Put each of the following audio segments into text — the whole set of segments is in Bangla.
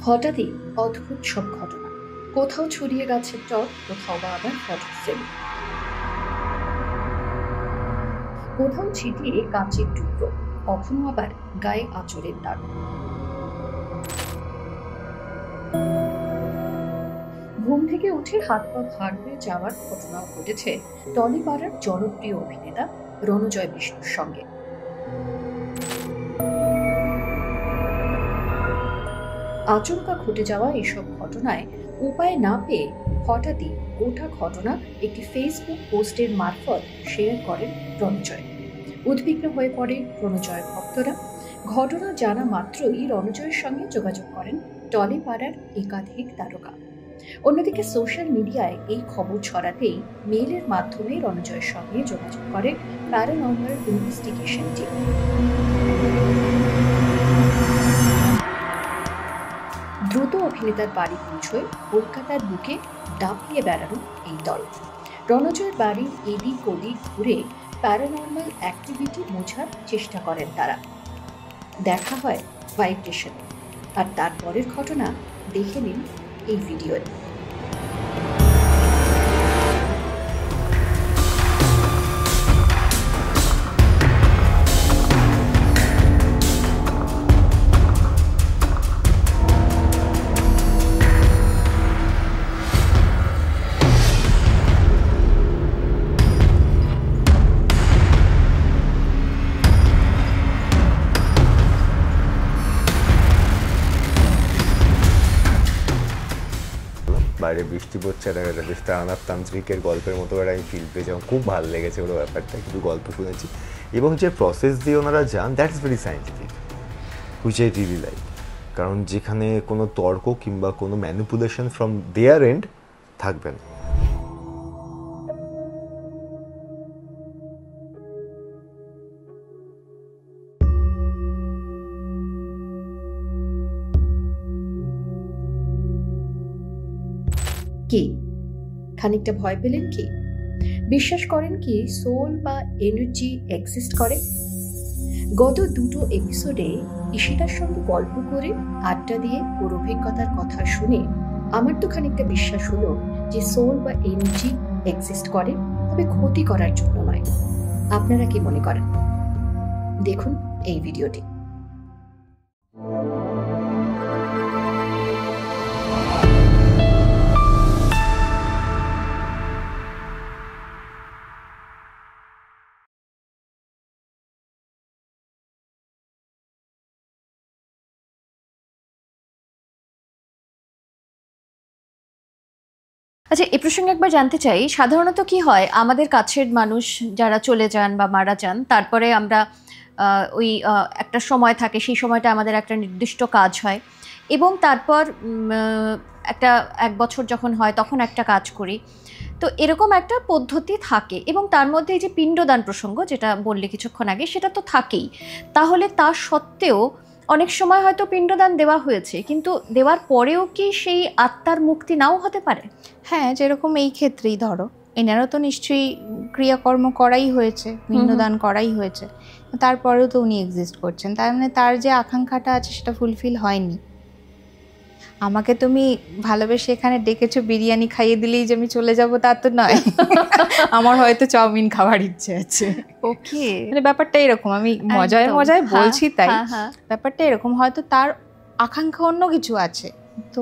হঠাৎই অদ্ভুত সব ঘটনা, কোথাও ছড়িয়ে গাছের টব, কোথাও বা আবার ফটো ফ্রেম, কোথাও ছিটিয়ে কাঁচের টুকরো, কখনো আবার গায়ে আঁচড়ের দাগ। ঘুম থেকে উঠে হাত পা ভার হয়ে যাওয়ার ঘটনাও ঘটেছে টলিপাড়ার জনপ্রিয় অভিনেতা রণজয় বিষ্ণুর সঙ্গে। আচমকা ঘটে যাওয়া এসব ঘটনায় উপায় না পেয়ে হঠাৎই গোটা ঘটনা একটি ফেসবুক পোস্টের মারফত শেয়ার করেন রণজয়। উদ্বিগ্ন হয়ে পড়ে রণজয় ভক্তরা। ঘটনা জানা মাত্রই রণজয়ের সঙ্গে যোগাযোগ করেন টলিপাড়ার একাধিক তারকা। অন্যদিকে সোশ্যাল মিডিয়ায় এই খবর ছড়াতেই মেইলের মাধ্যমে রণজয়ের সঙ্গে যোগাযোগ করে প্যারানর্মাল ইনভেস্টিগেশন টিম। দ্রুত অভিনেতার বাড়ি পৌঁছয় কলকাতার বুকে দাপিয়ে বেড়ানো এই দল। রণজয়ের বাড়ির এদিক ওদিক ঘুরে প্যারানর্মাল অ্যাক্টিভিটি বোঝার চেষ্টা করেন তারা। দেখা হয় ভাইব্রেশনে, আর তারপরের ঘটনা দেখে নিন এই ভিডিওয়। বাইরে বৃষ্টি পড়ছে, একটা বেশ তান্ত্রিকের গল্পের মতো একটা আমি ফিল পেয়েছি। আমার খুব ভালো লেগেছে ওর ব্যাপারটা, কিন্তু গল্প শুনেছি এবং যে প্রসেস দিয়ে ওনারা যান, that's very scientific, which I really like. কারণ যেখানে কোনো তর্ক কিংবা কোনো ম্যানিপুলেশন ফ্রম দেয়ার এন্ড থাকবে না। কি খানিকটা ভয় পেলেন? কি বিশ্বাস করেন কি সোল বা এনার্জি এক্সিস্ট করে? গত দুটো এপিসোডে ঈশিতার সঙ্গে গল্প করে, আড্ডা দিয়ে ওর অভিজ্ঞতার কথা শুনে আমার তো খানিকটা বিশ্বাস হলো যে সোল বা এনার্জি এক্সিস্ট করে, তবে ক্ষতি করার জন্য নয়। আপনারা কি মনে করেন? দেখুন এই ভিডিওটি। আচ্ছা, এ প্রসঙ্গে একবার জানতে চাই, সাধারণত কি হয়, আমাদের কাছের মানুষ যারা চলে যান বা মারা যান, তারপরে আমরা ওই একটা সময় থাকে, সেই সময়টা আমাদের একটা নির্দিষ্ট কাজ হয়, এবং তারপর এক বছর যখন হয় তখন একটা কাজ করি। তো এরকম একটা পদ্ধতি থাকে, এবং তার মধ্যে এই যে পিণ্ডদান প্রসঙ্গ যেটা বললে কিছুক্ষণ আগে, সেটা তো থাকেই। তাহলে তা সত্ত্বেও অনেক সময় হয়তো পিণ্ডদান দেওয়া হয়েছে, কিন্তু দেওয়ার পরেও কি সেই আত্মার মুক্তি নাও হতে পারে? হ্যাঁ, যেরকম এই ক্ষেত্রেই ধরো এনারও তো নিশ্চয়ই ক্রিয়াকর্ম করাই হয়েছে, পিণ্ডদান করাই হয়েছে, তারপরেও তো উনি এক্সিস্ট করছেন, তার মানে তার যে আকাঙ্ক্ষাটা আছে সেটা ফুলফিল হয়নি। আমাকে তুমি ভালোবেসে এখানে ডেকেছো, বিরিয়ানি খাইয়ে দিলেই যে আমি চলে যাব তা তো নয়। আমার হয়তো চাউমিন খাওয়ার ইচ্ছে আছে। ওকে, মানে ব্যাপারটা এরকম, আমি মজায় মজায় বলছি তাই। ব্যাপারটা এরকম, হয়তো তার আকাঙ্ক্ষা অন্য কিছু আছে। তো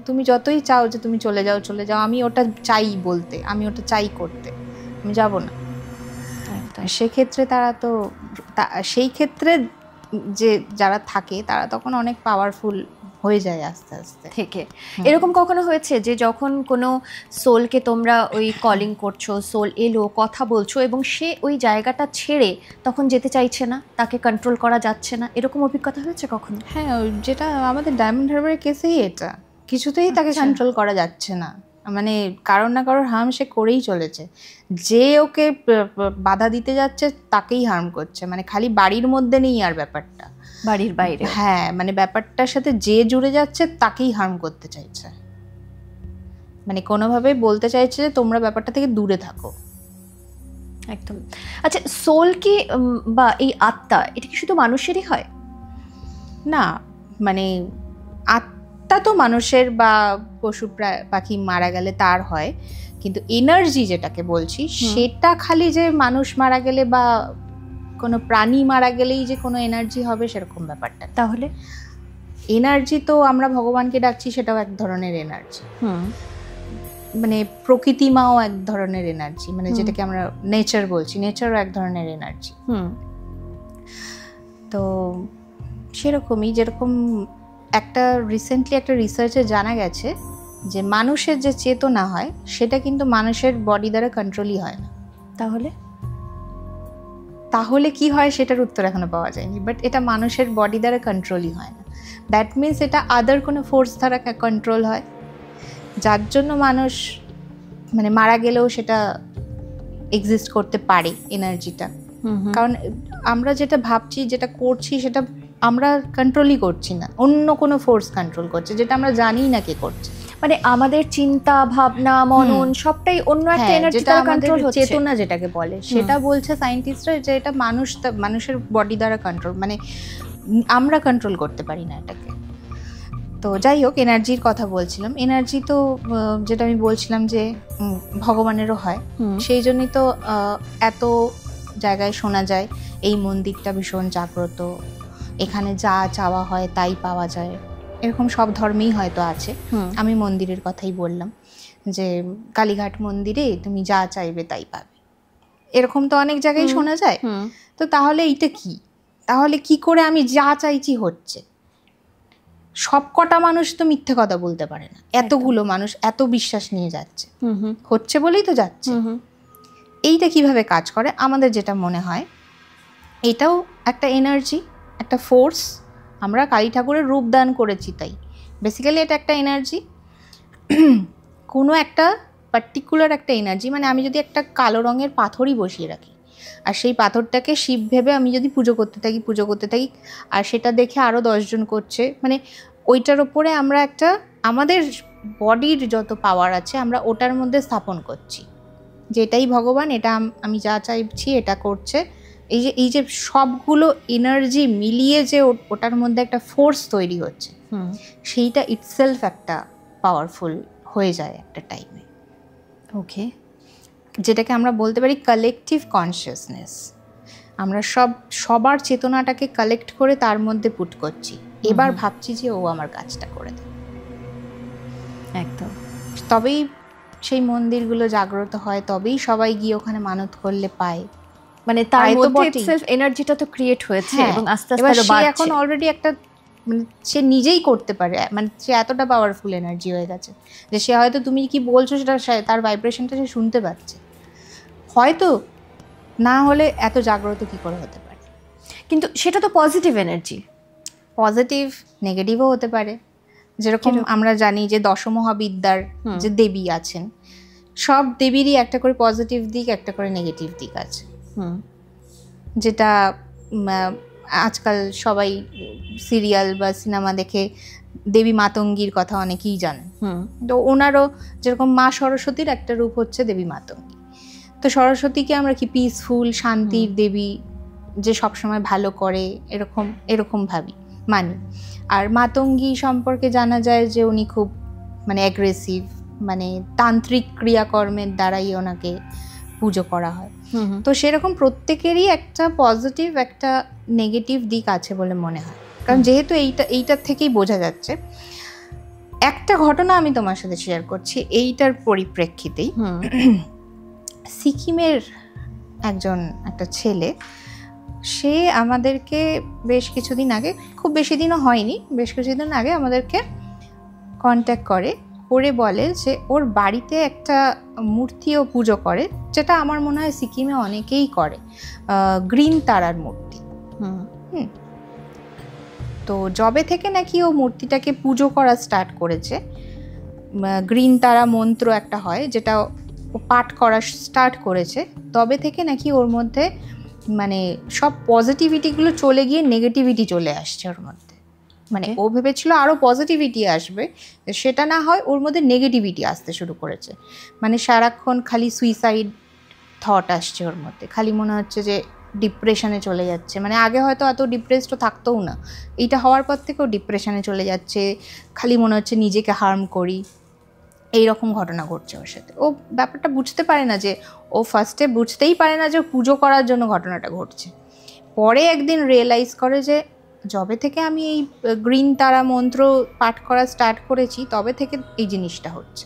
তুমি যতই চাও যে তুমি চলে যাও, আমি ওটা চাই বলতে, আমি ওটা চাই করতে, আমি যাব না। সেক্ষেত্রে তারা তো সেই ক্ষেত্রে যে যারা থাকে তারা তখন অনেক পাওয়ারফুল হয়ে যায় আস্তে আস্তে থেকে। এরকম কখনো হয়েছে যে যখন কোনো সোলকে তোমরা ওই কলিং করছো, সোল এলো, কথা বলছো, এবং সে ওই জায়গাটা ছেড়ে তখন যেতে চাইছে না, তাকে কন্ট্রোল করা যাচ্ছে না, এরকম অভিজ্ঞতা হয়েছে কখনো? হ্যাঁ, যেটা আমাদের ডায়মন্ড হারবারের কেসেই, এটা কিছুতেই তাকে কন্ট্রোল করা যাচ্ছে না। মানে কারোর না কারোর হার্ম সে করেই চলেছে। যে ওকে বাধা দিতে যাচ্ছে তাকেই হার্ম করছে। মানে খালি বাড়ির মধ্যে নেই আর ব্যাপারটা, বাড়ির বাইরে। হ্যাঁ, মানে ব্যাপারটার সাথে যে জুড়ে যাচ্ছে তাকেই হার্ম করতে চাইছে। মানে কোনোভাবে বলতে চাইছে যে তোমরা ব্যাপারটা থেকে দূরে থাকো। একদম। আচ্ছা, সোল কি বা এই আত্মা, এটা কি শুধু মানুষেরই হয়? না, মানে আত্মা তো মানুষের বা পশু পাখি মারা গেলে তার হয়, কিন্তু এনার্জি যেটাকে বলছি সেটা খালি যে মানুষ মারা গেলে বা কোনো প্রাণী মারা গেলেই যে কোনো এনার্জি হবে সেরকম ব্যাপারটা। তাহলে এনার্জি তো আমরা ভগবানকে ডাকছি, সেটাও এক ধরনের এনার্জি, মানে প্রকৃতি মাও এক ধরনের এনার্জি, মানে যেটাকে আমরা নেচার বলছি, নেচারও এক ধরনের এনার্জি। তো সেরকমই, যেরকম একটা রিসেন্টলি একটা রিসার্চে জানা গেছে যে মানুষের যে চেতনা হয় সেটা কিন্তু মানুষের বডি দ্বারা কন্ট্রোলই হয় না। তাহলে কি হয় সেটার উত্তর এখনো পাওয়া যায়নি, বাট এটা মানুষের বডি দ্বারা কন্ট্রোলই হয় না। দ্যাট মিনস এটা আদার কোনো ফোর্স দ্বারা কন্ট্রোল হয়, যার জন্য মানুষ মানে মারা গেলেও সেটা এক্সিস্ট করতে পারে এনার্জিটা। কারণ আমরা যেটা ভাবছি, যেটা করছি, সেটা আমরা কন্ট্রোলই করছি না, অন্য কোনো ফোর্স কন্ট্রোল করছে, যেটা আমরা জানি না কে করছে। মানে আমাদের চিন্তা ভাবনা মনন সবটাই অন্য একটা এনার্জি দ্বারা কন্ট্রোল হচ্ছে। চেতনা যেটাকে বলে সেটা বলছে সায়েন্টিস্টরা যে এটা মানুষের বডি দ্বারা কন্ট্রোল, মানে আমরা কন্ট্রোল করতে পারি না এটাকে। তো যাই হোক, এনার্জির কথা বলছিলাম। এনার্জি তো যেটা আমি বলছিলাম যে ভগবানেরও হয়, সেই জন্যই তো এত জায়গায় শোনা যায় এই মন্দিরটা ভীষণ জাগ্রত, এখানে যা চাওয়া হয় তাই পাওয়া যায়, এরকম সব ধর্মেই হয়তো আছে। আমি মন্দিরের কথাই বললাম যে কালীঘাট মন্দিরে তুমি যা চাইবে তাই পাবে, এরকম তো অনেক জায়গায় শোনা যায়। তো তাহলে এইটা কি? তাহলে কি করে আমি যা চাইছি হচ্ছে? সব কটা মানুষ তো মিথ্যে কথা বলতে পারে না, এতগুলো মানুষ এত বিশ্বাস নিয়ে যাচ্ছে, হচ্ছে বলেই তো যাচ্ছে। এইটা কিভাবে কাজ করে? আমাদের যেটা মনে হয় এটাও একটা এনার্জি, একটা ফোর্স। আমরা কালী ঠাকুরের রূপ দান করেছি, তাই বেসিক্যালি এটা একটা এনার্জি, কোনো একটা পার্টিকুলার একটা এনার্জি। মানে আমি যদি একটা কালো রঙের পাথরই বসিয়ে রাখি আর সেই পাথরটাকে শিব ভেবে আমি যদি পুজো করতে থাকি আর সেটা দেখে আরও 10 জন করছে, মানে ওইটার ওপরে আমরা একটা আমাদের বডির যত পাওয়ার আছে আমরা ওটার মধ্যে স্থাপন করছি যে এটাই ভগবান, এটা আমি যা চাইছি এটা করছে। এই যে সবগুলো এনার্জি মিলিয়ে যে ওটার মধ্যে একটা ফোর্স তৈরি হচ্ছে, সেইটা ইটসেলফ একটা পাওয়ারফুল হয়ে যায় একটা টাইমে। ওকে, যেটাকে আমরা বলতে পারি কালেকটিভ কনসিয়াসনেস। আমরা সবার চেতনাটাকে কালেক্ট করে তার মধ্যে পুট করছি, এবার ভাবছি যে ও আমার কাজটা করে দেয়। একদম, তবেই সেই মন্দিরগুলো জাগ্রত হয়, তবেই সবাই গিয়ে ওখানে মানত করলে পায়। মানে তার মধ্যে ইটসেলফ এনার্জিটা তো ক্রিয়েট হয়েছে এবং আস্তে আস্তে আরো বাড়ছে। এখন অলরেডি একটা মানে সে নিজেই করতে পারে, মানে সে এতটা পাওয়ারফুল এনার্জি হয়ে গেছে যে সে হয়তো তুমি কি বলছো সেটা তার ভাইব্রেশনটা সে শুনতে পাচ্ছে, হয়তো না হলে এত জাগ্রত কি করে হতে পারে। কিন্তু সেটা তো পজিটিভ এনার্জি, পজিটিভ নেগেটিভও হতে পারে। যেরকম আমরা জানি যে দশমহাবিদ্যার যে দেবী আছেন, সব দেবীরই একটা করে পজিটিভ দিক একটা করে নেগেটিভ দিক আছে, যেটা আজকাল সবাই সিরিয়াল বা সিনেমা দেখে দেবী মাতঙ্গীর কথা অনেকেই জানেন। তো ওনারও যেরকম মা সরস্বতীর একটা রূপ হচ্ছে দেবী মাতঙ্গী। তো সরস্বতীকে আমরা কি পিসফুল শান্তির দেবী, যে সবসময় ভালো করে, এরকম ভাবি মানি। আর মাতঙ্গী সম্পর্কে জানা যায় যে উনি খুব মানে অ্যাগ্রেসিভ, মানে তান্ত্রিক ক্রিয়াকর্মের দ্বারাই ওনাকে পুজো করা হয়। তো সেরকম প্রত্যেকেরই একটা পজিটিভ একটা নেগেটিভ দিক আছে বলে মনে হয়। কারণ যেহেতু এইটার থেকেই বোঝা যাচ্ছে। একটা ঘটনা আমি তোমার সাথে শেয়ার করছি এইটার পরিপ্রেক্ষিতেই। সিকিমের একটা ছেলে, সে আমাদেরকে বেশ কিছুদিন আগে, খুব বেশি দিনও হয়নি, বেশ কিছুদিন আগে আমাদেরকে কন্ট্যাক্ট করে বলে যে ওর বাড়িতে একটা মূর্তিও পুজো করে, যেটা আমার মনে হয় সিকিমে অনেকেই করে, গ্রিন তারার মূর্তি। তো জবে থেকে নাকি ও মূর্তিটাকে পুজো করা স্টার্ট করেছে, গ্রিন তারা মন্ত্র একটা হয় যেটা ও পাঠ করা স্টার্ট করেছে, তবে থেকে নাকি ওর মধ্যে মানে সব পজিটিভিটিগুলো চলে গিয়ে নেগেটিভিটি চলে আসছে ওর মধ্যে। মানে ও ভেবেছিল আরও পজিটিভিটি আসবে, সেটা না হয় ওর মধ্যে নেগেটিভিটি আসতে শুরু করেছে। মানে সারাক্ষণ খালি সুইসাইড থট আসছে ওর মধ্যে, খালি মনে হচ্ছে যে ডিপ্রেশনে চলে যাচ্ছে, মানে আগে হয়তো এত ডিপ্রেসডও থাকতোও না, এইটা হওয়ার পর থেকেও ডিপ্রেশনে চলে যাচ্ছে, খালি মনে হচ্ছে নিজেকে হার্ম করি, এইরকম ঘটনা ঘটছে ওর সাথে। ও ব্যাপারটা বুঝতে পারে না যে, ও ফার্স্টে বুঝতেই পারে না যে পুজো করার জন্য ঘটনাটা ঘটছে। পরে একদিন রিয়েলাইজ করে যে যবে থেকে আমি এই গ্রিন তারা মন্ত্র পাঠ করা স্টার্ট করেছি তবে থেকে এই জিনিসটা হচ্ছে।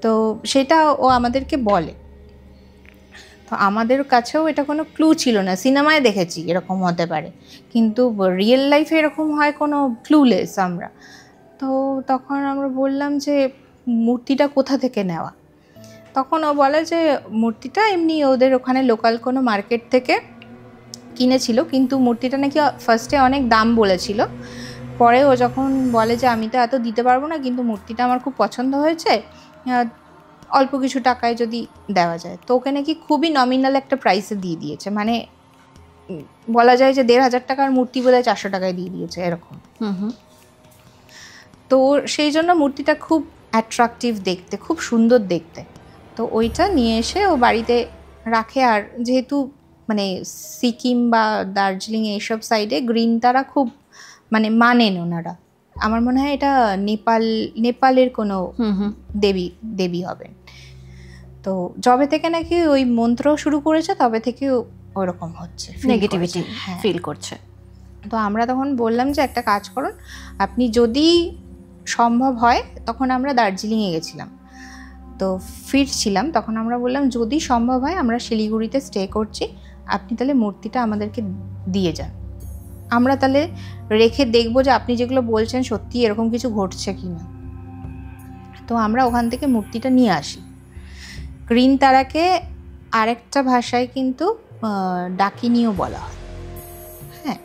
তো সেটা ও আমাদেরকে বলে। তো আমাদের কাছেও এটা কোনো ক্লু ছিল না, সিনেমায় দেখেছি এরকম হতে পারে, কিন্তু রিয়েল লাইফে এরকম হয় কোনো ক্লুলেস আমরা। তো তখন আমরা বললাম যে মূর্তিটা কোথা থেকে নেওয়া। তখন ও বলে যে মূর্তিটা এমনি ওদের ওখানে লোকাল কোনো মার্কেট থেকে কিনেছিল, কিন্তু মূর্তিটা নাকি ফার্স্টে অনেক দাম বলেছিল। পরে ও যখন বলে যে আমি তো এত দিতে পারবো না, কিন্তু মূর্তিটা আমার খুব পছন্দ হয়েছে, অল্প কিছু টাকায় যদি দেওয়া যায়, তো ওকে নাকি খুবই নমিনাল একটা প্রাইসে দিয়ে দিয়েছে, মানে বলা যায় যে 1,500 টাকার মূর্তি বোধহয় 400 টাকায় দিয়ে দিয়েছে এরকম। তো সেই জন্য মূর্তিটা খুব অ্যাট্রাকটিভ দেখতে, খুব সুন্দর দেখতে। তো ওইটা নিয়ে এসে ও বাড়িতে রাখে। আর যেহেতু মানে সিকিম বা দার্জিলিং এইসব সাইডে গ্রিন তারা খুব মানেন ওনারা, আমার মনে হয় এটা নেপালের কোনো দেবী হবেন। তো যবে থেকে নাকি ওই মন্ত্র শুরু করেছে তবে থেকে ওরকম হচ্ছে, নেগেটিভিটি ফিল করছে। তো আমরা তখন বললাম যে একটা কাজ করুন, আপনি যদি সম্ভব হয়, তখন আমরা দার্জিলিংয়ে গেছিলাম, তো ফিরছিলাম, তখন আমরা বললাম যদি সম্ভব হয় আমরা শিলিগুড়িতে স্টে করছি, আপনি তাহলে মূর্তিটা আমাদেরকে দিয়ে যান, আমরা তাহলে রেখে দেখবো যে আপনি যেগুলো বলছেন সত্যি এরকম কিছু ঘটছে কি না। তো আমরা ওখান থেকে মূর্তিটা নিয়ে আসি। গ্রিন তারাকে আরেকটা ভাষায় কিন্তু ডাকিনিও বলা হয়, হ্যাঁ,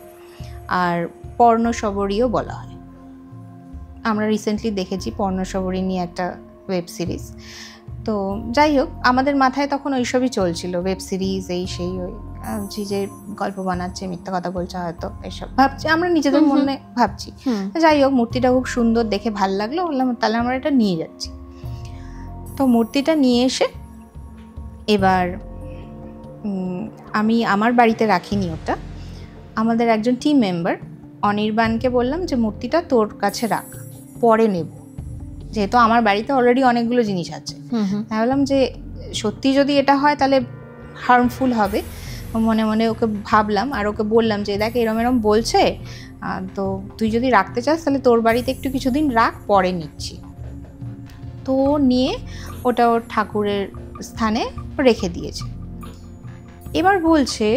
আর পর্ণশবরীও বলা হয়। আমরা রিসেন্টলি দেখেছি পর্ণশবরী নিয়ে একটা ওয়েব সিরিজ। তো যাই হোক, আমাদের মাথায় তখন ওইসবই চলছিল, ওয়েব সিরিজ এই সেই, ওই যে গল্প বানাচ্ছে, মিথ্যা কথা বলছে হয়তো, এসব ভাবছি আমরা নিজেদের মনে ভাবছি। যাই হোক, মূর্তিটা খুব সুন্দর দেখে ভাল লাগলো, বললাম তাহলে আমরা এটা নিয়ে যাচ্ছি। তো মূর্তিটা নিয়ে এসে এবার আমি আমার বাড়িতে রাখিনি ওটা, আমাদের একজন টিম মেম্বার অনির্বাণকে বললাম যে মূর্তিটা তোর কাছে রাখ, পরে নেব, যেহেতু আমার বাড়িতে অলরেডি অনেকগুলো জিনিস আছে। আমি বললাম যে সত্যি যদি এটা হয় তাহলে হার্মফুল হবে, মনে মনে ওকে ভাবলাম, আর ওকে বললাম যে দেখ এরম এরম বলছে, তো তুই যদি রাখতে চাস তাহলে তোর বাড়িতে একটু কিছুদিন রাখ, পরে নিচ্ছি। তো নিয়ে ওটা ওর ঠাকুরের স্থানে রেখে দিয়েছে। এবার বলছে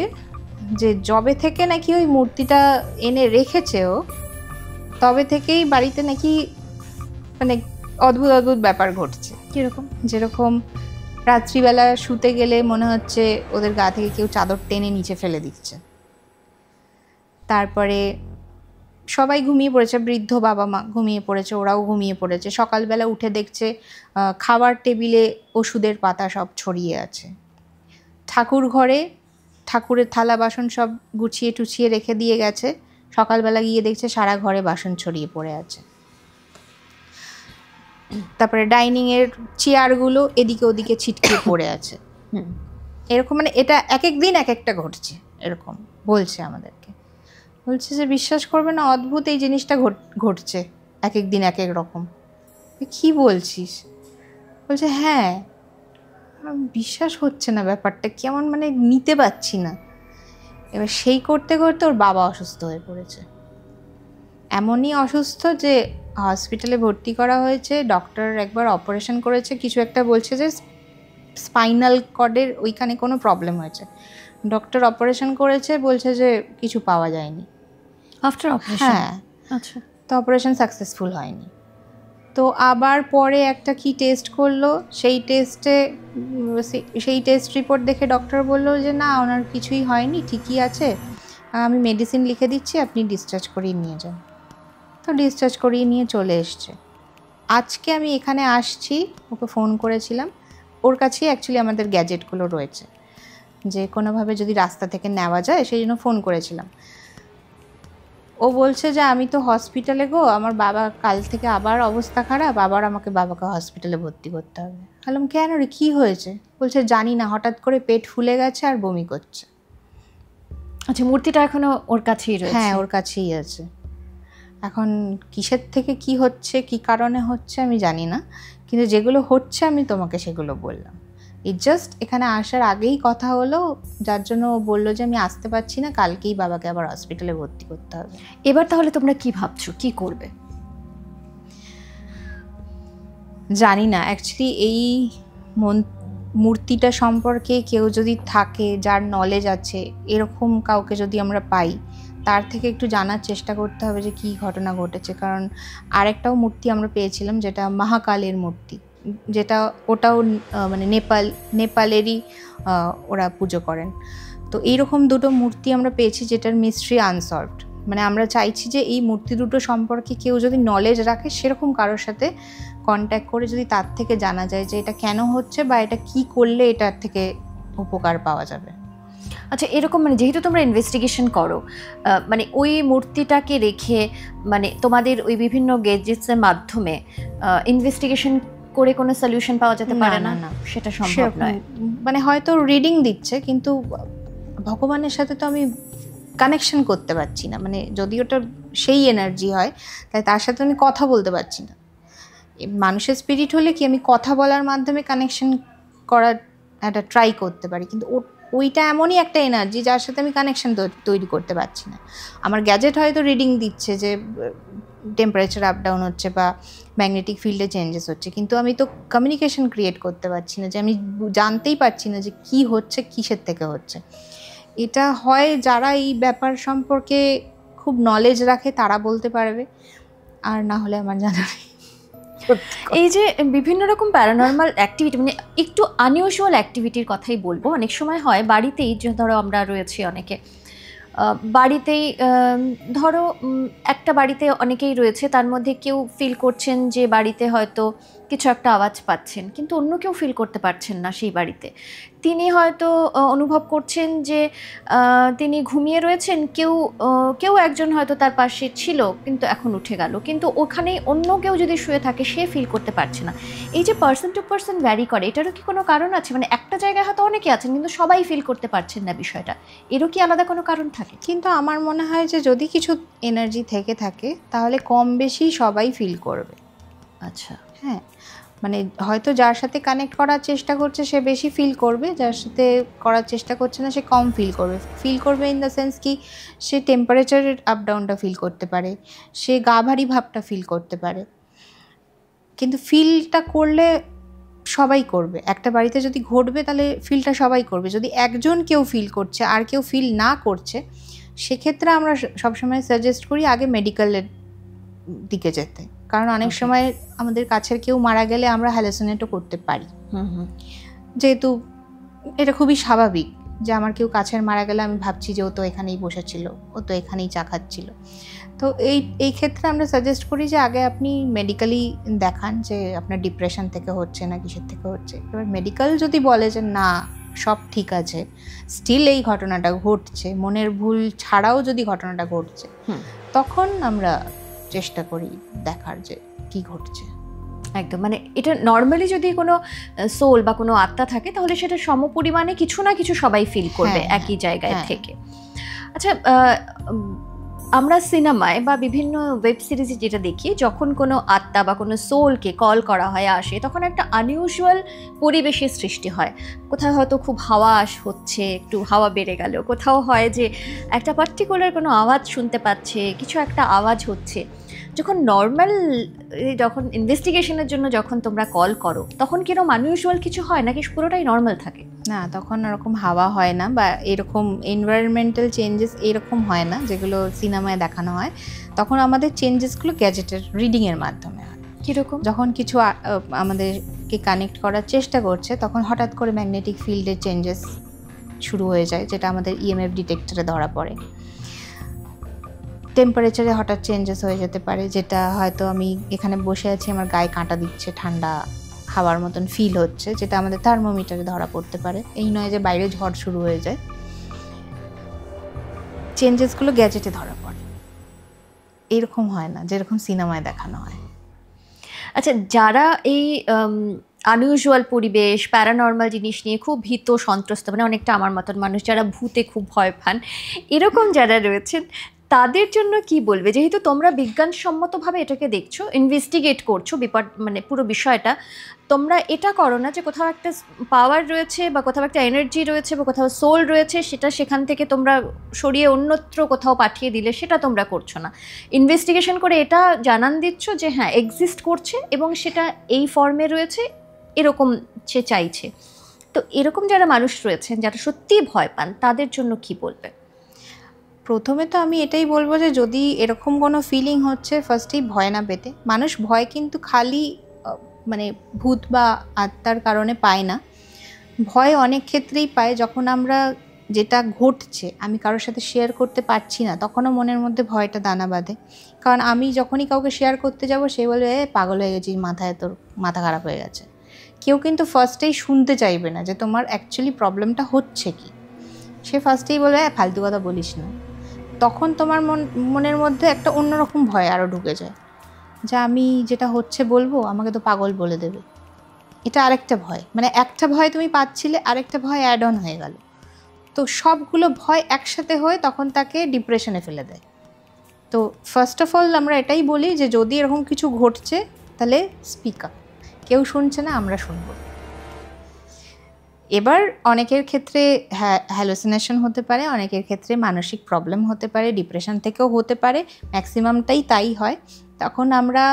যে যবে থেকে নাকি ওই মূর্তিটা এনে রেখেছে ও, তবে থেকেই বাড়িতে নাকি অদ্ভুত অদ্ভুত ব্যাপার ঘটছে। কীরকম? যেরকম রাত্রিবেলা শুতে গেলে মনে হচ্ছে ওদের গা থেকে কেউ চাদর টেনে নিচে ফেলে দিচ্ছে। তারপরে সবাই ঘুমিয়ে পড়েছে, বৃদ্ধ বাবা মা ঘুমিয়ে পড়েছে, ওরাও ঘুমিয়ে পড়েছে। সকালবেলা উঠে দেখছে খাবার টেবিলে ওষুধের পাতা সব ছড়িয়ে আছে। ঠাকুর ঘরে ঠাকুরের থালা বাসন সব গুছিয়ে টুছিয়ে রেখে দিয়ে গেছে, সকালবেলা গিয়ে দেখছে সারা ঘরে বাসন ছড়িয়ে পড়ে আছে। তারপরে ডাইনিংয়ের চেয়ারগুলো এদিকে ওদিকে ছিটকে পড়ে আছে। এরকম এটা এক এক দিন এক একটা ঘটছে, এরকম বলছে আমাদেরকে। বলছে যে বিশ্বাস করবে না, অদ্ভুত এই জিনিসটা ঘটছে এক এক দিন এক এক রকম। কি বলছিস? বলছে হ্যাঁ, বিশ্বাস হচ্ছে না, ব্যাপারটা কেমন নিতে পারছি না। এবার সেই করতে করতে ওর বাবা অসুস্থ হয়ে পড়েছে, এমনই অসুস্থ যে হসপিটালে ভর্তি করা হয়েছে। ডক্টর একবার অপারেশন করেছে, কিছু একটা বলছে যে স্পাইনাল কর্ডের ওইখানে কোনো প্রবলেম হয়েছে। ডক্টর অপারেশন করেছে, বলছে যে কিছু পাওয়া যায়নি আফটার অপারেশন। হ্যাঁ, আচ্ছা। তো অপারেশন সাকসেসফুল হয়নি। তো আবার পরে একটা কি টেস্ট করলো, সেই টেস্ট রিপোর্ট দেখে ডক্টর বললো যে না, ওনার কিছুই হয়নি, ঠিকই আছে, আমি মেডিসিন লিখে দিচ্ছি, আপনি ডিসচার্জ করিয়ে নিয়ে যান। তো ডিসচার্জ করিয়ে নিয়ে চলে এসছে। আজকে আমি এখানে আসছি, ওকে ফোন করেছিলাম, ওর কাছেই অ্যাকচুয়ালি আমাদের গ্যাজেটগুলো রয়েছে, যে কোনোভাবে যদি রাস্তা থেকে নেওয়া যায় সেই জন্য ফোন করেছিলাম। ও বলছে যে আমি তো হসপিটালে গো, আমার বাবা কাল থেকে আবার অবস্থা খারাপ, আবার আমাকে বাবাকে হসপিটালে ভর্তি করতে হবে। বললাম কেন রে, কী হয়েছে? বলছে জানি না, হঠাৎ করে পেট ফুলে গেছে আর বমি করছে। আচ্ছা, মূর্তিটা এখনো ওর কাছেই রয়েছে? হ্যাঁ, ওর কাছেই আছে। এখন কিসের থেকে কি হচ্ছে, কি কারণে হচ্ছে আমি জানি না, কিন্তু যেগুলো হচ্ছে আমি তোমাকে সেগুলো বললাম। জাস্ট এখানে আসার আগেই কথা হলো, যার জন্য ও বললো যে আমি আসতে পারছি না, কালকেই বাবাকে আবার হসপিটালে ভর্তি করতে হবে। এবার তাহলে তোমরা কি ভাবছো, কি করবে? জানি না অ্যাকচুয়ালি এই মূর্তিটা সম্পর্কে কেউ যদি থাকে, যার নলেজ আছে, এরকম কাউকে যদি আমরা পাই, তার থেকে একটু জানার চেষ্টা করতে হবে যে কী ঘটনা ঘটেছে। কারণ আরেকটাও মূর্তি আমরা পেয়েছিলাম, যেটা মহাকালের মূর্তি, যেটা ওটাও মানে নেপালেরই ওরা পুজো করেন। তো এইরকম দুটো মূর্তি আমরা পেয়েছি যেটার মিস্ট্রি আনসলভড। মানে আমরা চাইছি যে এই মূর্তি দুটো সম্পর্কে কেউ যদি নলেজ রাখে, সেরকম কারোর সাথে কন্ট্যাক্ট করে যদি তার থেকে জানা যায় যে এটা কেন হচ্ছে বা এটা কি করলে এটার থেকে উপকার পাওয়া যাবে। আচ্ছা, এরকম মানে যেহেতু তোমরা ইনভেস্টিগেশন করো, মানে ওই মূর্তিটাকে রেখে মানে তোমাদের ওই বিভিন্ন গেজেটসের মাধ্যমে ইনভেস্টিগেশন করে কোনো সলিউশন পাওয়া যেতে পারে না? না, সেটা সম্ভব নয়। মানে হয়তো রিডিং দিচ্ছে, কিন্তু ভগবানের সাথে তো আমি কানেকশন করতে পারছি না। মানে যদি ওটা সেই এনার্জি হয়, তাই তার সাথে আমি কথা বলতে পারছি না। মানুষের স্পিরিট হলে কি আমি কথা বলার মাধ্যমে কানেকশন করার একটা ট্রাই করতে পারি, কিন্তু ওইটা এমনই একটা এনার্জি যার সাথে আমি কানেকশন তৈরি করতে পারছি না। আমার গ্যাজেট হয়তো রিডিং দিচ্ছে যে টেম্পারেচার আপ ডাউন হচ্ছে বা ম্যাগনেটিক ফিল্ডে চেঞ্জেস হচ্ছে, কিন্তু আমি তো কমিউনিকেশন ক্রিয়েট করতে পারছি না, যে আমি জানতেই পারছি না যে কি হচ্ছে, কিসের থেকে হচ্ছে। এটা হয় যারা এই ব্যাপার সম্পর্কে খুব নলেজ রাখে তারা বলতে পারবে, আর না হলে আমার জানা নেই। এই যে বিভিন্ন রকম প্যারানর্মাল অ্যাক্টিভিটি, মানে একটু আনইউজুয়াল অ্যাক্টিভিটির কথাই বলবো। অনেক সময় হয় বাড়িতেই, যে ধরো আমরা রয়েছি অনেকে বাড়িতেই, ধরো একটা বাড়িতে অনেকেই রয়েছে, তার মধ্যে কেউ ফিল করছেন যে বাড়িতে হয়তো কিছু একটা আওয়াজ পাচ্ছেন, কিন্তু অন্য কেউ ফিল করতে পারছেন না সেই বাড়িতে। তিনি হয়তো অনুভব করছেন যে তিনি ঘুমিয়ে রয়েছেন, কেউ একজন হয়তো তার পাশে ছিল কিন্তু এখন উঠে গেল, কিন্তু ওখানে অন্য কেউ যদি শুয়ে থাকে সে ফিল করতে পারছে না। এই যে পার্সন টু পার্সন ভ্যারি করে, এটারও কি কোনো কারণ আছে? মানে একটা জায়গায় হয়তো অনেকে আছেন কিন্তু সবাই ফিল করতে পারছেন না বিষয়টা, এরও কি আলাদা কোনো কারণ থাকে? কিন্তু আমার মনে হয় যে যদি কিছু এনার্জি থেকে থাকে তাহলে কম বেশি সবাই ফিল করবে। আচ্ছা, হ্যাঁ, মানে হয়তো যার সাথে কানেক্ট করার চেষ্টা করছে সে বেশি ফিল করবে, যার সাথে করার চেষ্টা করছে না সে কম ফিল করবে ইন দ্য সেন্স কি সে টেম্পারেচারের আপ ডাউনটা ফিল করতে পারে, সে গা ভারী ভাবটা ফিল করতে পারে, কিন্তু ফিলটা করলে সবাই করবে। একটা বাড়িতে যদি ঘটবে তাহলে ফিলটা সবাই করবে। যদি একজন কেউ ফিল করছে আর কেউ ফিল না করছে, সেক্ষেত্রে আমরা সবসময় সাজেস্ট করি আগে মেডিকেলের দিকে যেতে। কারণ অনেক সময় আমাদের কাছের কেউ মারা গেলে আমরা হ্যালুসিনেটও করতে পারি, যেহেতু এটা খুবই স্বাভাবিক যে আমার কেউ কাছের মারা গেলে আমি ভাবছি যে ও তো এখানেই বসেছিল, ও তো এখানেই চা খাচ্ছিল। তো এই ক্ষেত্রে আমরা সাজেস্ট করি যে আগে আপনি মেডিকেলি দেখান যে আপনার ডিপ্রেশন থেকে হচ্ছে না কিসের থেকে হচ্ছে। এবার মেডিকেল যদি বলে যে না সব ঠিক আছে, স্টিল এই ঘটনাটা ঘটছে, মনের ভুল ছাড়াও যদি ঘটনাটা ঘটছে, তখন আমরা চেষ্টা করি দেখার যে কি ঘটছে। একদম, মানে এটা নর্মালি যদি কোনো সোল বা কোনো আত্মা থাকে তাহলে সেটা সমপরিমাণে কিছু না কিছু সবাই ফিল করবে একই জায়গায় থেকে। আচ্ছা, আমরা সিনেমায় বা বিভিন্ন ওয়েব সিরিজে যেটা দেখি, যখন কোনো আত্মা বা কোনো সোলকে কল করা হয় আসে, তখন একটা আনইউজুয়াল পরিবেশের সৃষ্টি হয়। কোথাও হয়তো খুব হাওয়া হচ্ছে, একটু হাওয়া বেড়ে গেল, কোথাও হয় যে একটা পার্টিকুলার কোনো আওয়াজ শুনতে পাচ্ছে, কিছু একটা আওয়াজ হচ্ছে। যখন নর্মাল, যখন ইনভেস্টিগেশনের জন্য যখন তোমরা কল করো, তখন কিরকম আনইউজুয়াল কিছু হয় নাকি পুরোটাই নর্মাল থাকে? না, তখন ওরকম হাওয়া হয় না বা এরকম এনভায়রনমেন্টাল চেঞ্জেস এরকম হয় না যেগুলো সিনেমায় দেখানো হয়। তখন আমাদের চেঞ্জেসগুলো গ্যাজেটের রিডিংয়ের মাধ্যমে হয়। কীরকম? যখন কিছু আমাদেরকে কানেক্ট করার চেষ্টা করছে, তখন হঠাৎ করে ম্যাগনেটিক ফিল্ডের চেঞ্জেস শুরু হয়ে যায়, যেটা আমাদের ইএমএফ ডিটেক্টরে ধরা পড়ে। টেম্পারেচারে হঠাৎ চেঞ্জেস হয়ে যেতে পারে, যেটা হয়তো আমি এখানে বসে আছি, আমার গায়ে কাঁটা দিচ্ছে, ঠান্ডা হাওয়ার মতন ফিল হচ্ছে, যেটা আমাদের থার্মোমিটারে ধরা পড়তে পারে। এই নয় যে বাইরে ঝড় শুরু হয়ে যায়। চেঞ্জেসগুলো গ্যাজেটে ধরা পড়ে। এরকম হয় না যেরকম সিনেমায় দেখানো হয়। আচ্ছা, যারা এই আনইউজুয়াল পরিবেশ, প্যারানর্মাল জিনিস নিয়ে খুব ভীত সন্ত্রস্ত, মানে অনেকটা আমার মতন মানুষ যারা ভূতে খুব ভয় পান, এরকম যারা রয়েছেন তাদের জন্য কি বলবে? যেহেতু তোমরা বিজ্ঞানসম্মতভাবে এটাকে দেখছো, ইনভেস্টিগেট করছো মানে পুরো বিষয়টা, তোমরা এটা করো না যে কোথাও একটা পাওয়ার রয়েছে বা কোথাও একটা এনার্জি রয়েছে বা কোথাও সোল রয়েছে, সেটা সেখান থেকে তোমরা সরিয়ে অন্যত্র কোথাও পাঠিয়ে দিলে, সেটা তোমরা করছো না। ইনভেস্টিগেশন করে এটা জানান দিচ্ছ যে হ্যাঁ এক্সিস্ট করছে এবং সেটা এই ফর্মে রয়েছে, এরকম সে চাইছে। তো এরকম যারা মানুষ রয়েছেন যারা সত্যিই ভয় পান, তাদের জন্য কি বলবে? প্রথমে তো আমি এটাই বলবো যে যদি এরকম কোনো ফিলিং হচ্ছে, ফার্স্টেই ভয় না পেতে। মানুষ ভয় কিন্তু খালি মানে ভূত বা আত্মার কারণে পায় না, ভয় অনেক ক্ষেত্রেই পায় যখন আমরা যেটা ঘটছে আমি কারোর সাথে শেয়ার করতে পারছি না, তখনও মনের মধ্যে ভয়টা দানা বাঁধে। কারণ আমি যখনই কাউকে শেয়ার করতে যাব সে বলবে পাগল হয়ে গেছিস, মাথায় তোর মাথা খারাপ হয়ে গেছে। কেউ কিন্তু ফার্স্টেই শুনতে চাইবে না যে তোমার অ্যাকচুয়ালি প্রবলেমটা হচ্ছে কি। সে ফার্স্টেই বলবে ফালতু কথা বলিস না। তখন তোমার মনের মধ্যে একটা অন্যরকম ভয় আরও ঢুকে যায় যে আমি যেটা হচ্ছে বলবো আমাকে তো পাগল বলে দেবে। এটা আরেকটা ভয়, মানে একটা ভয় তুমি পাচ্ছিলে, আরেকটা ভয় অ্যাড অন হয়ে গেল। তো সবগুলো ভয় একসাথে হয়ে তখন তাকে ডিপ্রেশনে ফেলে দেয়। তো ফার্স্ট অফ অল আমরা এটাই বলি যে যদি এরকম কিছু ঘটছে তাহলে স্পিক আপ। কেউ শুনছে না, আমরা শুনবো। এবার অনেকের ক্ষেত্রে হ্যালুসিনেশন হতে পারে, অনেকের ক্ষেত্রে মানসিক প্রবলেম হতে পারে, ডিপ্রেশন থেকেও হতে পারে, ম্যাক্সিমামটাই তাই হয়। তখন আমরা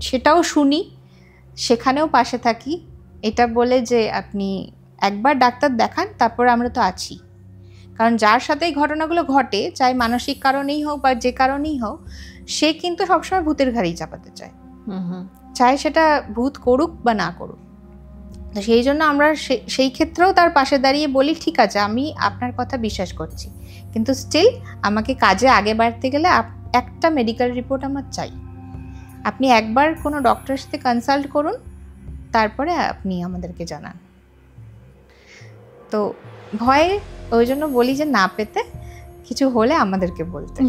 সেটাও শুনি, সেখানেও পাশে থাকি, এটা বলে যে আপনি একবার ডাক্তার দেখান, তারপর আমরা তো আছি। কারণ যার সাথে এই ঘটনাগুলো ঘটে, চাই মানসিক কারণেই হোক বা যে কারণেই হোক, সে কিন্তু সবসময় ভূতের ঘাড়েই চাপাতে চায়, চাই সেটা ভূত করুক বা না করুক। তো সেই জন্য আমরা সেই ক্ষেত্রেও তার পাশে দাঁড়িয়ে বলি ঠিক আছে আমি আপনার কথা বিশ্বাস করছি, কিন্তু স্টিল আমাকে কাজে আগে বাড়তে গেলে একটা মেডিকেল রিপোর্ট আমার চাই। আপনি একবার কোনো ডক্টরের সাথে কনসাল্ট করুন, তারপরে আপনি আমাদেরকে জানান। তো ভয়ে ওই জন্য বলি যে না পেতে, কিছু হলে আমাদেরকে বলতে,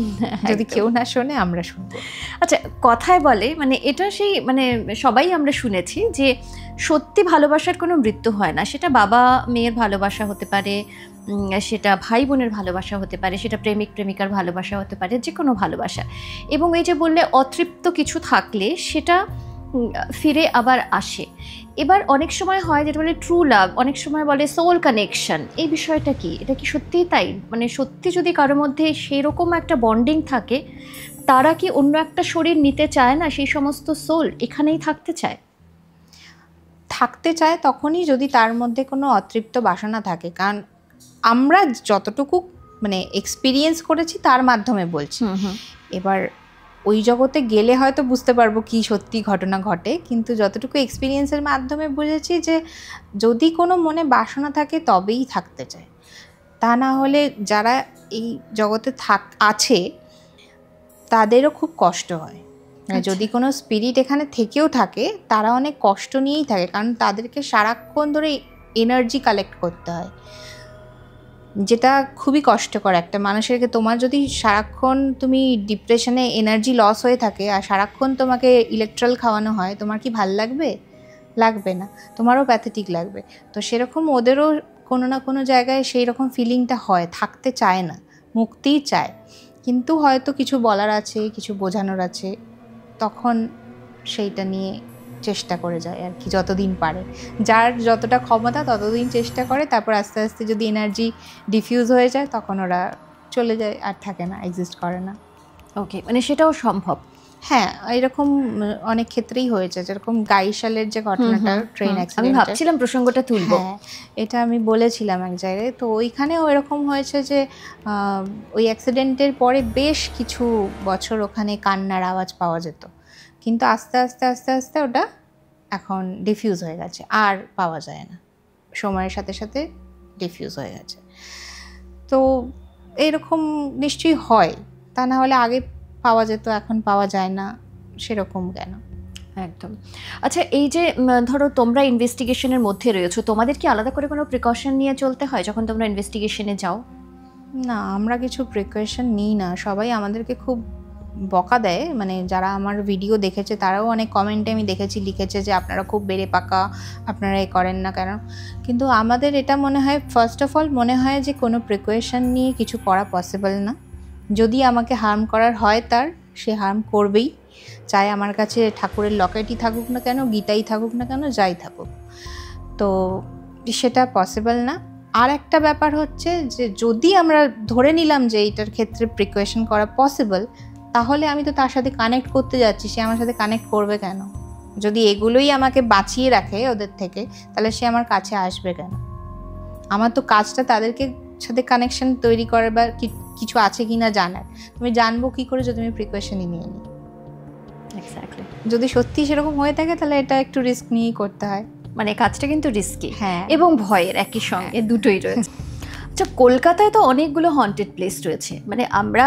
যদি কেউ না শোনে আমরা শুনবো। আচ্ছা, কথায় বলে মানে এটা সেই মানে সবাই আমরা শুনেছি যে সত্যি ভালোবাসার কোনো মৃত্যু হয় না। সেটা বাবা মেয়ের ভালোবাসা হতে পারে, সেটা ভাই বোনের ভালোবাসা হতে পারে, সেটা প্রেমিক প্রেমিকার ভালোবাসা হতে পারে, যে কোনো ভালোবাসা। এবং এই যে বললে অতৃপ্ত কিছু থাকলে সেটা ফিরে আবার আসে। এবার অনেক সময় হয় যেটা বলে ট্রু লাভ, অনেক সময় বলে সোল কানেকশন। এই বিষয়টা কি? এটা কি সত্যিই তাই? মানে সত্যি যদি কারোর মধ্যে সেরকম একটা বন্ডিং থাকে, তারা কি অন্য একটা শরীর নিতে চায় না? সেই সমস্ত সোল এখানেই থাকতে চায় তখনই যদি তার মধ্যে কোনো অতৃপ্ত বাসনা থাকে। কারণ আমরা যতটুকু মানে এক্সপিরিয়েন্স করেছি তার মাধ্যমে বলছি। এবার ওই জগতে গেলে হয়তো বুঝতে পারবো কি সত্যি ঘটনা ঘটে, কিন্তু যতটুকু এক্সপিরিয়েন্সের মাধ্যমে বুঝেছি যে যদি কোনো মনে বাসনা থাকে তবেই থাকতে চায়। তা না হলে যারা এই জগতে আছে তাদেরও খুব কষ্ট হয়। যদি কোনো স্পিরিট এখানে থেকেও থাকে তারা অনেক কষ্ট নিয়েই থাকে, কারণ তাদেরকে সারাক্ষণ ধরে এনার্জি কালেক্ট করতে হয়, যেটা খুবই কষ্টকর একটা মানুষেরকে। তোমার যদি সারাক্ষণ তুমি ডিপ্রেশনে এনার্জি লস হয়ে থাকে আর সারাক্ষণ তোমাকে ইলেকট্রল খাওয়ানো হয়, তোমার কি ভাল লাগবে? লাগবে না, তোমারও প্যাথেটিক লাগবে। তো সেরকম ওদেরও কোনো না কোনো জায়গায় সেই রকম ফিলিংটা হয়, থাকতে চায় না, মুক্তিই চায়। কিন্তু হয়তো কিছু বলার আছে, কিছু বোঝানোর আছে, তখন সেইটা নিয়ে চেষ্টা করে যায় আর কি, যতদিন পারে। যার যতটা ক্ষমতা ততদিন চেষ্টা করে, তারপর আস্তে আস্তে যদি এনার্জি ডিফিউজ হয়ে যায় তখন ওরা চলে যায়, আর থাকে না, এক্সিস্ট করে না। ওকে, মানে সেটাও সম্ভব? হ্যাঁ, এরকম অনেক ক্ষেত্রেই হয়েছে। যেরকম গাইশালের যে ঘটনাটা, ট্রেন অ্যাক্সিডেন্ট, আমি ভাবছিলাম প্রসঙ্গটা তুলবো। হ্যাঁ, এটা আমি বলেছিলাম এক জায়গায়। তো ওইখানেও এরকম হয়েছে যে ওই অ্যাক্সিডেন্টের পরে বেশ কিছু বছর ওখানে কান্নার আওয়াজ পাওয়া যেত, কিন্তু আস্তে আস্তে আস্তে আস্তে ওটা এখন ডিফিউজ হয়ে গেছে, আর পাওয়া যায় না, সময়ের সাথে সাথে ডিফিউজ হয়ে গেছে। তো এরকম নিশ্চয়ই হয়, তা না হলে আগে পাওয়া যেত, এখন পাওয়া যায় না, সেরকম কেন? একদম। আচ্ছা, এই যে ধরো তোমরা ইনভেস্টিগেশনের মধ্যে রয়েছো, তোমাদের কি আলাদা করে কোনো প্রিকশন নিয়ে চলতে হয় যখন তোমরা ইনভেস্টিগেশনে যাও? না, আমরা কিছু প্রিকশন নিই না, সবাই আমাদেরকে খুব বকা দেয়, মানে যারা আমার ভিডিও দেখেছে তারাও অনেক কমেন্টে আমি দেখেছি লিখেছে যে আপনারা খুব বেড়ে পাকা, আপনারা এ করেন না কেন। কিন্তু আমাদের এটা মনে হয়, ফার্স্ট অফ অল মনে হয় যে কোনো প্রিকশন নিয়ে কিছু করা পসিবল না। যদি আমাকে হার্ম করার হয় তার, সে হার্ম করবেই, চাই আমার কাছে ঠাকুরের লকেটই থাকুক না কেন, গীতাই থাকুক না কেন, যাই থাকুক, তো সেটা পসিবল না। আর একটা ব্যাপার হচ্ছে যে যদি আমরা ধরে নিলাম যে এইটার ক্ষেত্রে প্রিকশন করা পসিবল, তাহলে আমি তো তার সাথে কানেক্ট করতে যাচ্ছি, সে আমার সাথে কানেক্ট করবে কেন? যদি এগুলোই আমাকে বাঁচিয়ে রাখে ওদের থেকে, তাহলে সে আমার কাছে আসবে কেন? আমার তো কাজটা তাদেরকে সাথে কানেকশন তৈরি করার বা কিছু আছে কি না জানার। তুমি জানবো কি করে যদি আমি প্রিকশনই নিয়ে নিই? এক্স্যাক্টলি। যদি সত্যি সেরকম হয়ে থাকে তাহলে এটা একটু রিস্ক নিয়েই করতে হয়। মানে কাজটা কিন্তু রিস্কি, হ্যাঁ, এবং ভয়ের একই সঙ্গে, দুটোই রয়েছে। আচ্ছা, কলকাতায় তো অনেকগুলো হন্টেড প্লেস রয়েছে, মানে আমরা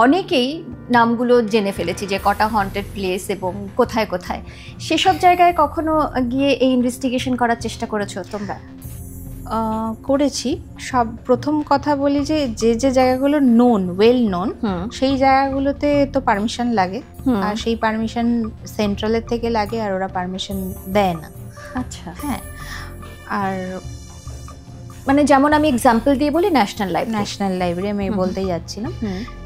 অনেকেই নামগুলো জেনে ফেলেছি যে কটা হন্টেড প্লেস এবং কোথায় কোথায়। সেসব জায়গায় কখনো গিয়ে এই ইনভেস্টিগেশন করার চেষ্টা করেছো তোমরা? করেছি। সব প্রথম কথা বলি যে যে যে জায়গাগুলো নোন, ওয়েল নোন, সেই জায়গাগুলোতে তো পারমিশন লাগে, আর সেই পারমিশন সেন্ট্রালের থেকে লাগে, আর ওরা পারমিশন দেয় না। আচ্ছা, হ্যাঁ। আর মানে যেমন আমি এক্সাম্পল দিয়ে বলি, ন্যাশনাল লাইব্রেরি আমি বলতেই যাচ্ছিলাম।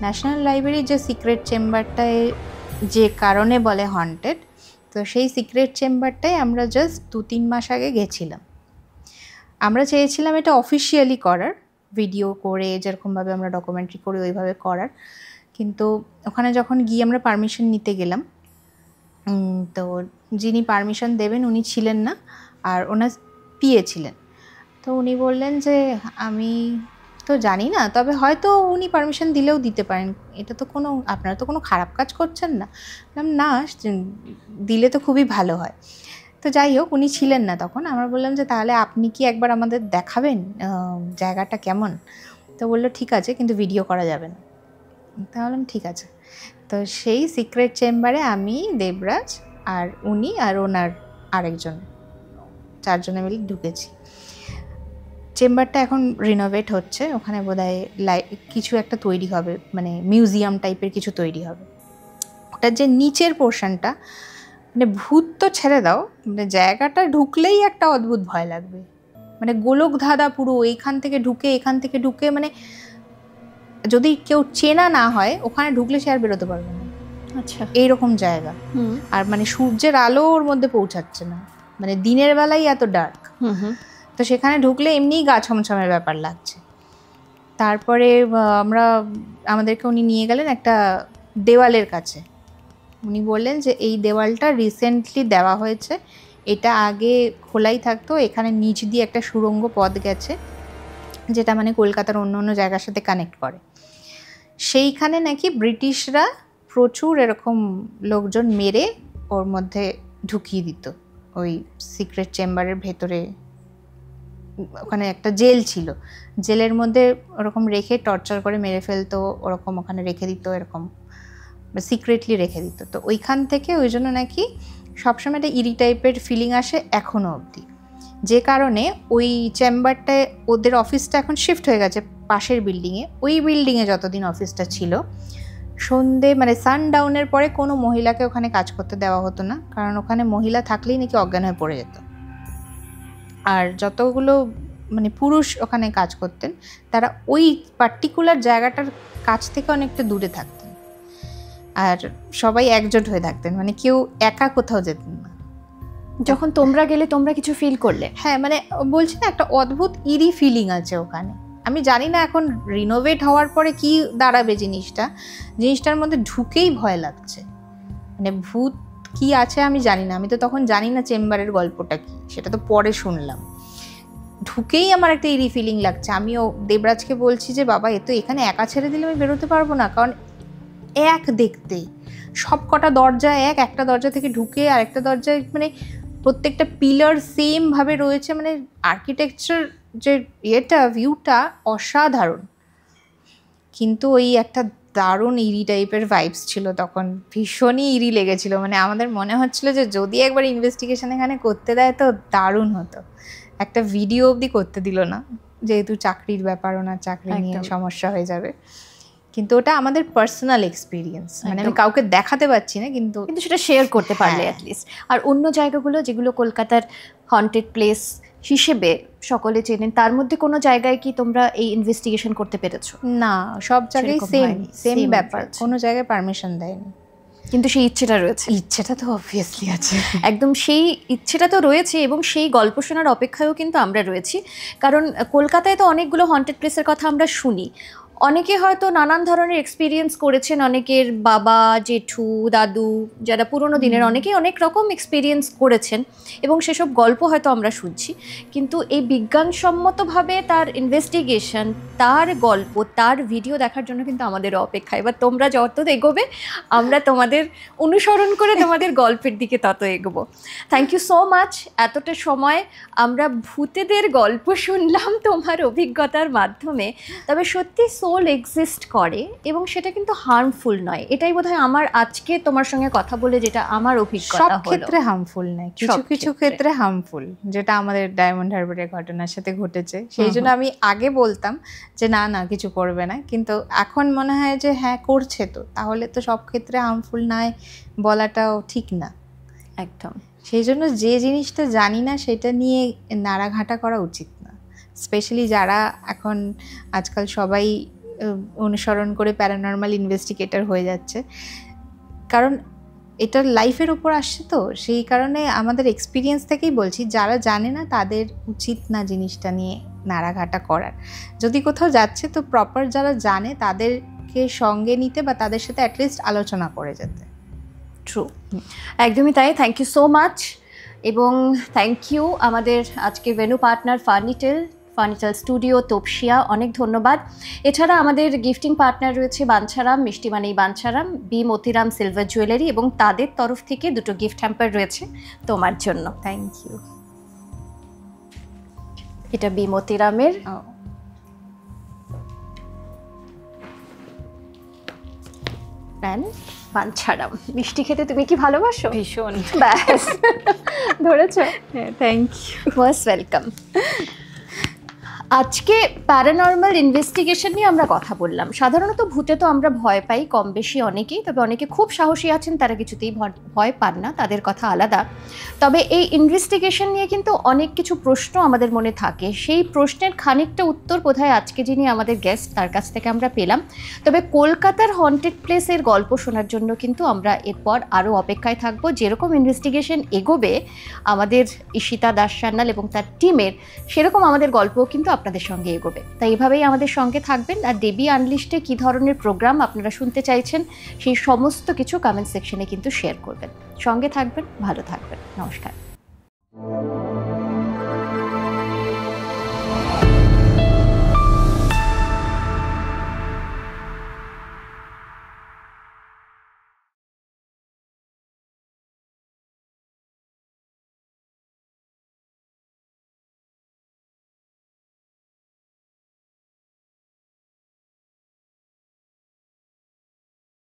ন্যাশনাল লাইব্রেরির যে সিক্রেট চেম্বারটায় যে কারণে বলে হন্টেড, তো সেই সিক্রেট চেম্বারটায় আমরা জাস্ট 2-3 মাস আগে গেছিলাম। আমরা চেয়েছিলাম এটা অফিসিয়ালি করার, ভিডিও করে যেরকমভাবে আমরা ডকুমেন্টারি করি ওইভাবে করার, কিন্তু ওখানে যখন গিয়ে আমরা পারমিশন নিতে গেলাম, তো যিনি পারমিশন দেবেন উনি ছিলেন না, আর ওনার পিএ ছিলেন। তো উনি বললেন যে আমি তো জানি না, তবে হয়তো উনি পারমিশন দিলেও দিতে পারেন, এটা তো কোনো, আপনারা তো কোনো খারাপ কাজ করছেন না। না, দিলে তো খুবই ভালো হয়। তো যাই হোক, উনি ছিলেন না তখন। আমরা বললাম যে তাহলে আপনি কি একবার আমাদের দেখাবেন জায়গাটা কেমন? তো বললো ঠিক আছে, কিন্তু ভিডিও করা যাবে না। তা বললাম ঠিক আছে। তো সেই সিক্রেট চেম্বারে আমি, দেবরাজ আর উনি আর ওনার আরেকজন, 4 জনে মিলে ঢুকেছি। চেম্বারটা এখন রিনোভেট হচ্ছে, ওখানে বোধহয় কিছু একটা তৈরি হবে, মানে মিউজিয়াম টাইপের কিছু তৈরি হবে। ওটার যে নিচের পোর্শনটা, মানে ভূত তো ছেড়ে দাও, মানে জায়গাটা ঢুকলেই একটা অদ্ভুত ভয় লাগবে, মানে গোলক ধাঁধা পুরো, এখান থেকে ঢুকে মানে যদি কেউ চেনা না হয় ওখানে ঢুকলে সে আর বেরোতে পারবে না। আচ্ছা, এইরকম জায়গা। আর মানে সূর্যের আলো ওর মধ্যে পৌঁছাচ্ছে না, মানে দিনের বেলায় এত ডার্ক। তো সেখানে ঢুকলে এমনিই গা ছমছমের ব্যাপার লাগছে। তারপরে আমাদেরকে উনি নিয়ে গেলেন একটা দেওয়ালের কাছে। উনি বললেন যে এই দেওয়ালটা রিসেন্টলি দেওয়া হয়েছে, এটা আগে খোলাই থাকতো, এখানে নিচ দিয়ে একটা সুড়ঙ্গ পথ গেছে, যেটা মানে কলকাতার অন্য অন্য জায়গার সাথে কানেক্ট করে। সেইখানে নাকি ব্রিটিশরা প্রচুর এরকম লোকজন মেরে ওর মধ্যে ঢুকিয়ে দিত, ওই সিক্রেট চেম্বারের ভেতরে। ওখানে একটা জেল ছিল, জেলের মধ্যে ওরকম রেখে টর্চার করে মেরে ফেলতো, ওরকম ওখানে রেখে দিত, এরকম সিক্রেটলি রেখে দিত। তো ওইখান থেকে ওই জন্য নাকি সবসময় একটা ইরি টাইপের ফিলিং আসে এখনও অবধি, যে কারণে ওই চেম্বারটায় ওদের অফিসটা এখন শিফট হয়ে গেছে পাশের বিল্ডিংয়ে। ওই বিল্ডিংয়ে যতদিন অফিসটা ছিল, সন্ধে মানে সানডাউনের পরে কোনো মহিলাকে ওখানে কাজ করতে দেওয়া হতো না, কারণ ওখানে মহিলা থাকলেই নাকি অজ্ঞান হয়ে পড়ে যেত। আর যতগুলো মানে পুরুষ ওখানে কাজ করতেন, তারা ওই পার্টিকুলার জায়গাটার কাছ থেকে অনেকটা দূরে থাকতেন, আর সবাই একজোট হয়ে থাকতেন, মানে কেউ একা কোথাও যেতেন না। যখন তোমরা গেলে তোমরা কিছু ফিল করলে? হ্যাঁ, মানে বলছি না, একটা অদ্ভুত ইরি ফিলিং আছে ওখানে। আমি জানি না এখন রিনোভেট হওয়ার পরে কি দাঁড়াবে জিনিসটার মধ্যে ঢুকেই ভয় লাগছে, মানে ভূত কি আছে আমি জানি না, আমি তো তখন জানি না চেম্বারের গল্পটা কি, সেটা তো পরে শুনলাম। ঢুকেই আমার একটা ইরি ফিলিং লাগছে। আমিও দেবরাজকে বলছি যে বাবা, এ তো এখানে একা ছেড়ে দিলে আমি বেরোতে পারবো না, কারণ এক দেখতে সব কটা দরজা একটা দরজা থেকে ঢুকে আর একটা দরজায়, মানে প্রত্যেকটা পিলার সেম ভাবে রয়েছে, মানে আর্কিটেকচার যে ভিউটা অসাধারণ। কিন্তু ওই একটা দারুণ ইরি টাইপের ভাইবস ছিল তখন, ভীষণই ইরি লেগেছিল। মানে আমাদের মনে হচ্ছিল যে যদি একবার ইনভেস্টিগেশন এখানে করতে দেয় তো দারুণ হতো। একটা ভিডিও অবধি করতে দিল না, যেহেতু চাকরির ব্যাপার, ওনার চাকরি নিয়ে সমস্যা হয়ে যাবে। কিন্তু ওটা আমাদের পার্সোনাল এক্সপিরিয়েন্স, মানে আমি কাউকে দেখাতে পারছি না, কিন্তু সেটা শেয়ার করতে পারলে অ্যাটলিস্ট। আর অন্য জায়গাগুলো যেগুলো কলকাতার হন্টেড প্লেস হিসেবে সকলে চেনেন, তার মধ্যে কোনো জায়গায় কি তোমরা এই ইনভেস্টিগেশন করতে পেরেছো? না, সব জায়গায় সেম ব্যাপার, কোনো জায়গায় পারমিশন দেয়নি। কিন্তু সেই ইচ্ছেটা রয়েছে। ইচ্ছেটা তো অবভিয়াসলি আছে, একদম সেই ইচ্ছেটা তো রয়েছে, এবং সেই গল্প শোনার অপেক্ষায়ও কিন্তু আমরা রয়েছি। কারণ কলকাতায় তো অনেকগুলো হন্টেড প্লেসের কথা আমরা শুনি, অনেকে হয়তো নানান ধরনের এক্সপিরিয়েন্স করেছেন, অনেকের বাবা জেঠু দাদু যারা পুরোনো দিনের, অনেকেই অনেক রকম এক্সপিরিয়েন্স করেছেন, এবং সেসব গল্প হয়তো আমরা শুনছি। কিন্তু এই বিজ্ঞানসম্মতভাবে তার ইনভেস্টিগেশন, তার গল্প, তার ভিডিও দেখার জন্য কিন্তু আমাদের অপেক্ষা। এবার তোমরা যত এগোবে আমরা তোমাদের অনুসরণ করে তোমাদের গল্পের দিকে তত এগোবো। Thank you so much. এতটা সময় আমরা ভূতেদের গল্প শুনলাম তোমার অভিজ্ঞতার মাধ্যমে। তবে সত্যি সোল এক্সিস্ট করে, এবং সেটা কিন্তু হার্মফুল নয়। এটাই বোধহয় আমার আজকে তোমার সঙ্গে কথা বলে যেটা আমার অভিজ্ঞতা হলো। সব ক্ষেত্রে হার্মফুল নয়, কিছু কিছু ক্ষেত্রে হার্মফুল, যেটা আমাদের ডায়মন্ড হারবারের ঘটনার সাথে ঘটেছে। সেই জন্য আমি আগে বলতাম যে না না কিছু করবে না, কিন্তু এখন মনে হয় যে হ্যাঁ করছে, তো তাহলে তো সব ক্ষেত্রে হার্মফুল নয় বলাটাও ঠিক না। একদম। সেই জন্য যে জিনিসটা জানি না সেটা নিয়ে নাড়াঘাটা করা উচিত না, স্পেশালি যারা এখন আজকাল সবাই অনুসরণ করে প্যারানর্মাল ইনভেস্টিগেটর হয়ে যাচ্ছে। কারণ এটা লাইফের উপর আসছে, তো সেই কারণে আমাদের এক্সপিরিয়েন্স থেকেই বলছি, যারা জানে না তাদের উচিত না জিনিসটা নিয়ে নাড়াঘাটা করার। যদি কোথাও যাচ্ছে তো প্রপার যারা জানে তাদেরকে সঙ্গে নিতে, বা তাদের সাথে অ্যাটলিস্ট আলোচনা করে যেতে। ট্রু, একদমই তাই। থ্যাংক ইউ সো মাচ, এবং থ্যাংক ইউ আমাদের আজকে ভেন্যু পার্টনার ফার্নিটেল স্টুডিও তপসিয়া, অনেক ধন্যবাদ। এছাড়া আমাদের গিফটিং পার্টনার রয়েছে বাঞ্ছারাম, মিষ্টি মানেই Bancharam, B Matiram silver jewellery, এবং তাদের তরফ থেকে দুটো গিফট হ্যাম্পার রয়েছে তোমার জন্য। Thank you. এটা বি মতিরামের, বাঞ্ছারাম। মিষ্টি খেতে তুমি কি ভালোবাসো? ভীষণ। ব্যাস ধরেছো। Thank you, most welcome. আজকে প্যারানর্মাল ইনভেস্টিগেশন নিয়ে আমরা কথা বললাম। সাধারণত ভূতে তো আমরা ভয় পাই কম বেশি অনেকেই, তবে অনেকে খুব সাহসী আছেন তারা কিছুতেই ভয় পান না, তাদের কথা আলাদা। তবে এই ইনভেস্টিগেশন নিয়ে কিন্তু অনেক কিছু প্রশ্ন আমাদের মনে থাকে, সেই প্রশ্নের খানিকটা উত্তর বোধহয় আজকে যিনি আমাদের গেস্ট তার কাছ থেকে আমরা পেলাম। তবে কলকাতার হন্টেড প্লেসের গল্প শোনার জন্য কিন্তু আমরা এরপর আরও অপেক্ষায় থাকবো। যেরকম ইনভেস্টিগেশন এগোবে আমাদের ঈশিতা দাস সান্যাল এবং তার টিমের, সেরকম আমাদের গল্পও কিন্তু আপনাদের সঙ্গে এগোবে। তাই এভাবেই আমাদের সঙ্গে থাকবেন। আর দেবী আনলিস্টে কী ধরনের প্রোগ্রাম আপনারা শুনতে চাইছেন সেই সমস্ত কিছু কমেন্ট সেকশনে কিন্তু শেয়ার করবেন। সঙ্গে থাকবেন, ভালো থাকবেন। নমস্কার।